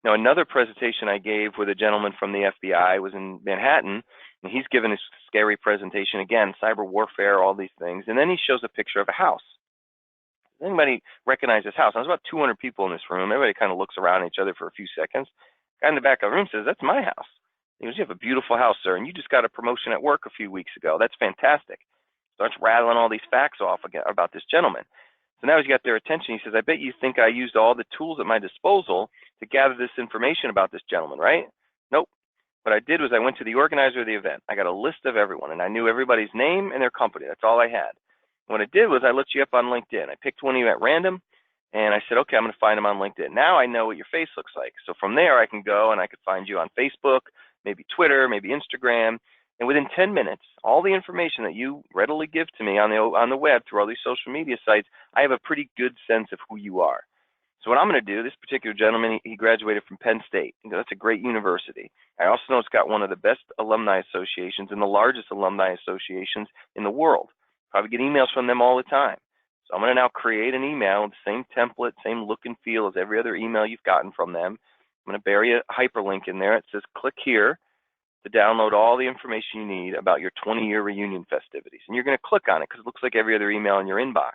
Now, another presentation I gave with a gentleman from the FBI was in Manhattan, and he's given a scary presentation again, cyber warfare, all these things, and then he shows a picture of a house. Does anybody recognize this house? There's about 200 people in this room. Everybody kind of looks around at each other for a few seconds. The guy in the back of the room says, "That's my house." He goes, "You have a beautiful house, sir, and you just got a promotion at work a few weeks ago. That's fantastic." Starts rattling all these facts off again about this gentleman. So now he's got their attention. He says, "I bet you think I used all the tools at my disposal to gather this information about this gentleman, right?" Nope. What I did was I went to the organizer of the event. I got a list of everyone, and I knew everybody's name and their company. That's all I had. What I did was I looked you up on LinkedIn. I picked one of you at random, and I said, okay, I'm going to find them on LinkedIn. Now I know what your face looks like. So from there, I can go and I could find you on Facebook, maybe Twitter, maybe Instagram. And within 10 minutes, all the information that you readily give to me on the web through all these social media sites, I have a pretty good sense of who you are. So what I'm going to do, this particular gentleman, he graduated from Penn State. That's a great university. I also know it's got one of the best alumni associations and the largest alumni associations in the world. Probably get emails from them all the time. So I'm going to now create an email with the same template, same look and feel as every other email you've gotten from them. I'm going to bury a hyperlink in there. It says click here to download all the information you need about your 20-year reunion festivities. And you're going to click on it because it looks like every other email in your inbox.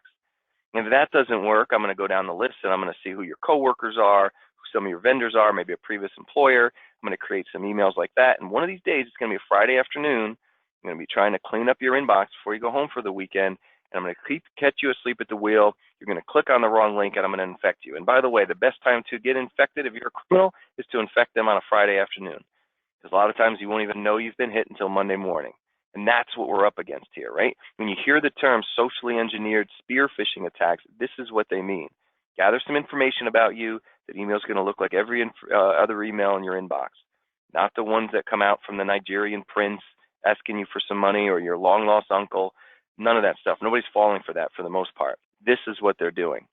And if that doesn't work, I'm going to go down the list and I'm going to see who your coworkers are, who some of your vendors are, maybe a previous employer. I'm going to create some emails like that. And one of these days, it's going to be a Friday afternoon. I'm going to be trying to clean up your inbox before you go home for the weekend. And I'm going to catch you asleep at the wheel. You're going to click on the wrong link and I'm going to infect you. And by the way, the best time to get infected if you're a criminal is to infect them on a Friday afternoon. Because a lot of times you won't even know you've been hit until Monday morning. And that's what we're up against here, right? When you hear the term socially engineered spear phishing attacks, this is what they mean. Gather some information about you. That email is going to look like every other email in your inbox, not the ones that come out from the Nigerian prince asking you for some money or your long-lost uncle. None of that stuff. Nobody's falling for that for the most part. This is what they're doing.